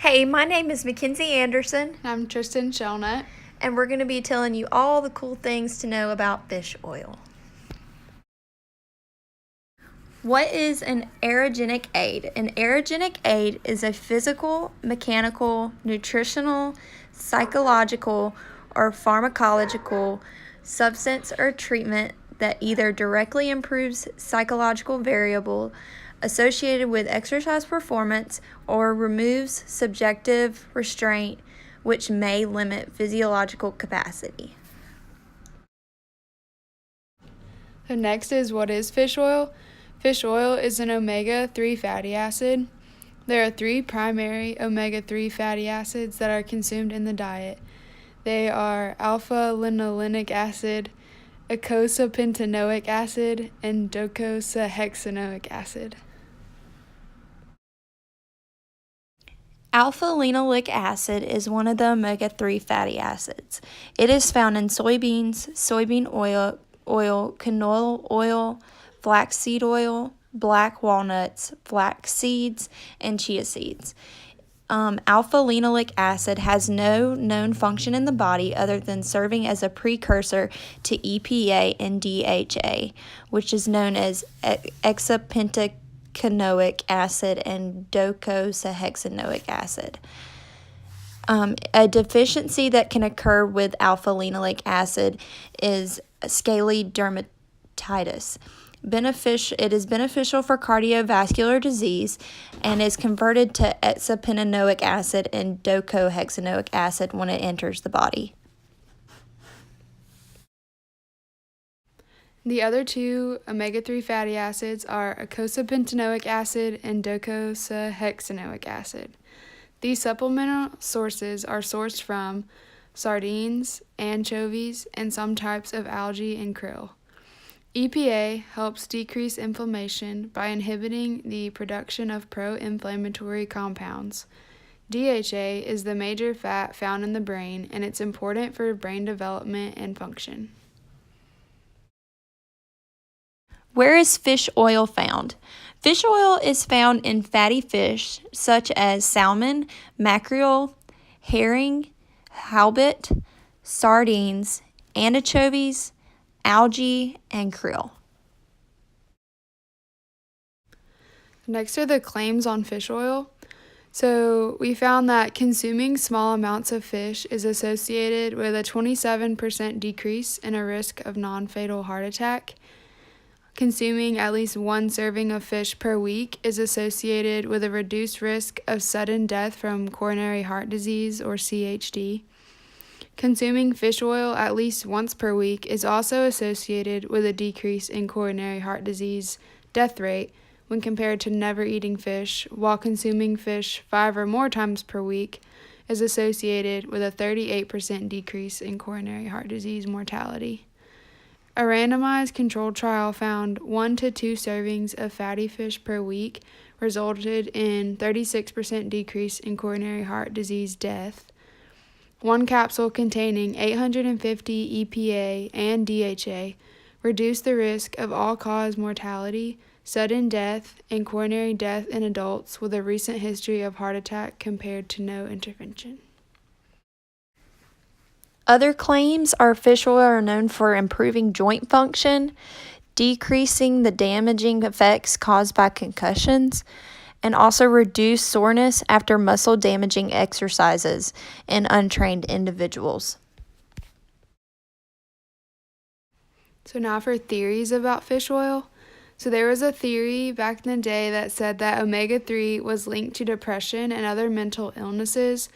Hey, my name is Mackenzie Anderson, I'm Tristan Shelnut. and we're going to be telling you all the cool things to know about fish oil. What is an aerogenic aid? An aerogenic aid is a physical, mechanical, nutritional, psychological, or pharmacological substance or treatment that either directly improves psychological variable associated with exercise performance or removes subjective restraint which may limit physiological capacity. So next is, what is fish oil? Fish oil is an omega-3 fatty acid. There are 3 primary omega-3 fatty acids that are consumed in the diet. They are alpha-linolenic acid, eicosapentaenoic acid, and docosahexaenoic acid. Alpha-linolenic acid is one of the omega-3 fatty acids. It is found in soybeans, soybean oil, canola oil, flaxseed oil, black walnuts, flax seeds, and chia seeds. Alpha-linolenic acid has no known function in the body other than serving as a precursor to EPA and DHA, which is known as hexapentanoic acid and docosahexaenoic acid. A deficiency that can occur with alpha-linolenic acid is scaly dermatitis. It is beneficial for cardiovascular disease and is converted to hexapentanoic acid and docosahexaenoic acid when it enters the body. The other 2 omega-3 fatty acids are eicosapentaenoic acid and docosahexaenoic acid. These supplemental sources are sourced from sardines, anchovies, and some types of algae and krill. EPA helps decrease inflammation by inhibiting the production of pro-inflammatory compounds. DHA is the major fat found in the brain, and it's important for brain development and function. Where is fish oil found? Fish oil is found in fatty fish such as salmon, mackerel, herring, halibut, sardines, anchovies, algae, and krill. Next are the claims on fish oil. So we found that consuming small amounts of fish is associated with a 27% decrease in a risk of non-fatal heart attack. Consuming at least 1 serving of fish per week is associated with a reduced risk of sudden death from coronary heart disease or CHD. Consuming fish oil at least once per week is also associated with a decrease in coronary heart disease death rate when compared to never eating fish, while consuming fish 5 or more times per week is associated with a 38% decrease in coronary heart disease mortality. A randomized controlled trial found 1 to 2 servings of fatty fish per week resulted in 36% decrease in coronary heart disease death. 1 capsule containing 850 EPA and DHA reduced the risk of all-cause mortality, sudden death, and coronary death in adults with a recent history of heart attack compared to no intervention. Other claims are fish oil are known for improving joint function, decreasing the damaging effects caused by concussions, and also reduce soreness after muscle-damaging exercises in untrained individuals. So now for theories about fish oil. So there was a theory back in the day that said that omega-3 was linked to depression and other mental illnesses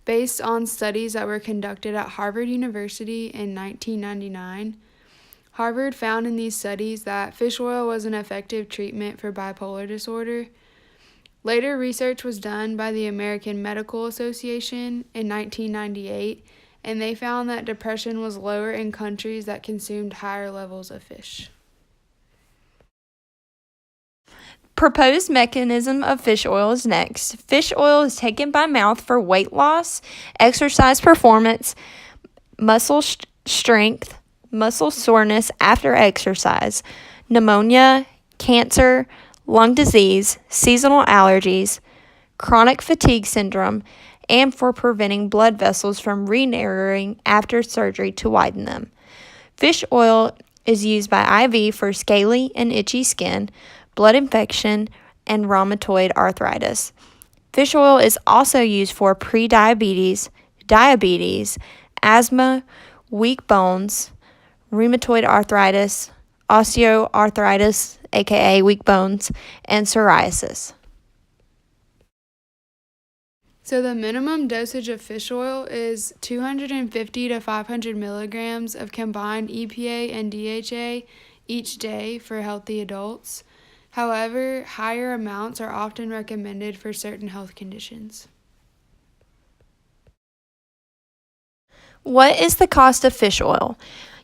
based on studies that were conducted at Harvard University in 1999. Harvard found in these studies that fish oil was an effective treatment for bipolar disorder. Later research was done by the American Medical Association in 1998, and they found that depression was lower in countries that consumed higher levels of fish. Proposed mechanism of fish oil is next. Fish oil is taken by mouth for weight loss, exercise performance, muscle strength, muscle soreness after exercise, pneumonia, cancer, lung disease, seasonal allergies, chronic fatigue syndrome, and for preventing blood vessels from re-narrowing after surgery to widen them. Fish oil is used by IV for scaly and itchy skin, blood infection, and rheumatoid arthritis. Fish oil is also used for prediabetes, diabetes, asthma, weak bones, rheumatoid arthritis, osteoarthritis, aka weak bones, and psoriasis. So the minimum dosage of fish oil is 250 to 500 milligrams of combined EPA and DHA each day for healthy adults. However, higher amounts are often recommended for certain health conditions. What is the cost of fish oil?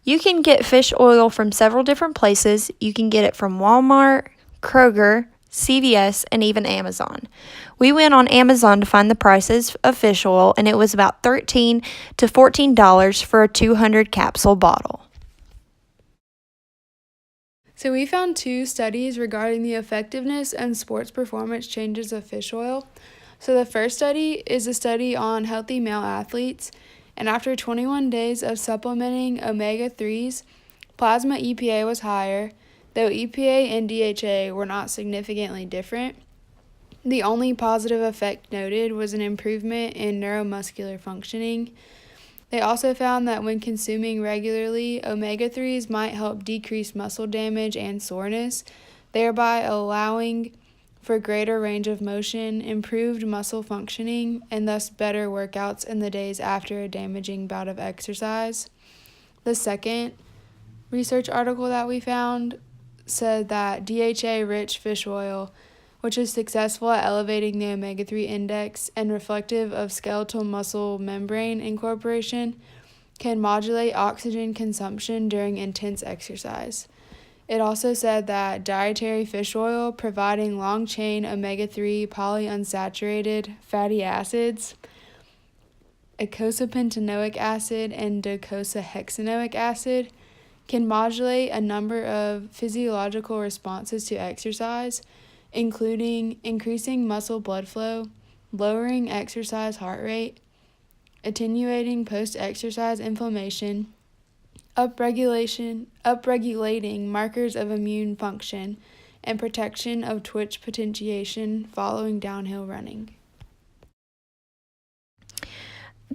You can get fish oil from several different places. You can get it from Walmart, Kroger, CVS, and even Amazon. We went on Amazon to find the prices of fish oil, and it was about $13 to $14 for a 200 capsule bottle. So we found 2 studies regarding the effectiveness and sports performance changes of fish oil. So the first study is a study on healthy male athletes, and after 21 days of supplementing omega-3s, plasma EPA was higher, though EPA and DHA were not significantly different. The only positive effect noted was an improvement in neuromuscular functioning. They also found that when consuming regularly, omega-3s might help decrease muscle damage and soreness, thereby allowing for greater range of motion, improved muscle functioning, and thus better workouts in the days after a damaging bout of exercise. The second research article that we found said that DHA-rich fish oil, which is successful at elevating the omega-3 index and reflective of skeletal muscle membrane incorporation, can modulate oxygen consumption during intense exercise. It also said that dietary fish oil, providing long-chain omega-3 polyunsaturated fatty acids, eicosapentaenoic acid, and docosahexaenoic acid, can modulate a number of physiological responses to exercise, including increasing muscle blood flow, lowering exercise heart rate, attenuating post-exercise inflammation, upregulating markers of immune function, and protection of twitch potentiation following downhill running.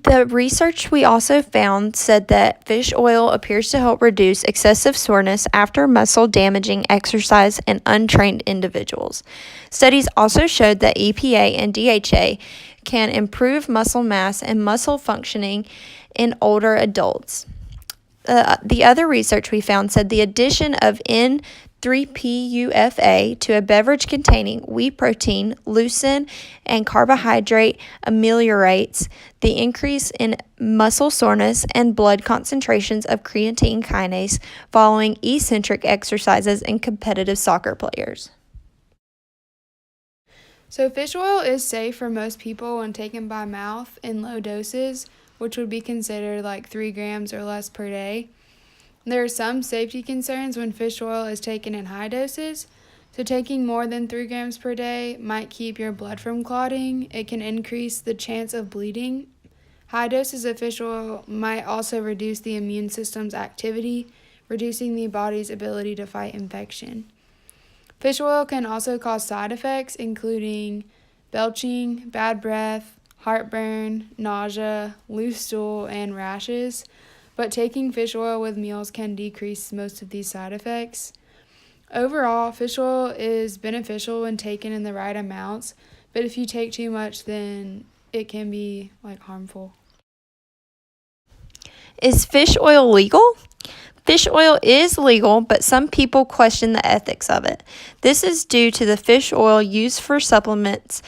The research we also found said that fish oil appears to help reduce excessive soreness after muscle-damaging exercise in untrained individuals. Studies also showed that EPA and DHA can improve muscle mass and muscle functioning in older adults. The other research we found said the addition of N3PUFA to a beverage containing wheat protein, leucine, and carbohydrate ameliorates the increase in muscle soreness and blood concentrations of creatine kinase following eccentric exercises in competitive soccer players. So fish oil is safe for most people when taken by mouth in low doses, which would be considered like 3 grams or less per day. There are some safety concerns when fish oil is taken in high doses. So taking more than 3 grams per day might keep your blood from clotting. It can increase the chance of bleeding. High doses of fish oil might also reduce the immune system's activity, reducing the body's ability to fight infection. Fish oil can also cause side effects, including belching, bad breath, heartburn, nausea, loose stool, and rashes, but taking fish oil with meals can decrease most of these side effects. Overall, fish oil is beneficial when taken in the right amounts, but if you take too much, then it can be harmful. Is fish oil legal? Fish oil is legal, but some people question the ethics of it. This is due to the fish oil used for supplements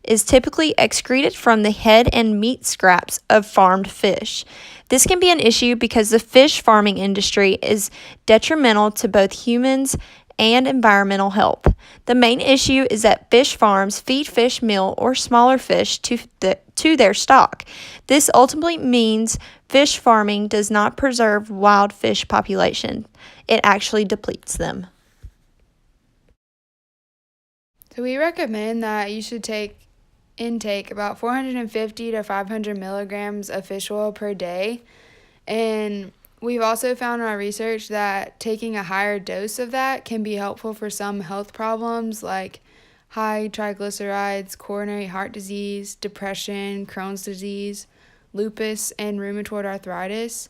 is typically excreted from the head and meat scraps of farmed fish. This can be an issue because the fish farming industry is detrimental to both humans and environmental health. The main issue is that fish farms feed fish meal or smaller fish to their stock. This ultimately means fish farming does not preserve wild fish population. It actually depletes them. So we recommend that you should take intake about 450 to 500 milligrams of fish oil per day. And we've also found in our research that taking a higher dose of that can be helpful for some health problems like high triglycerides, coronary heart disease, depression, Crohn's disease, lupus, and rheumatoid arthritis.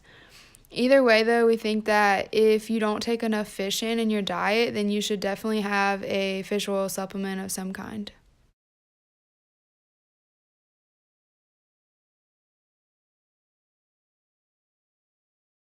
Either way, though, we think that if you don't take enough fish in your diet, then you should definitely have a fish oil supplement of some kind.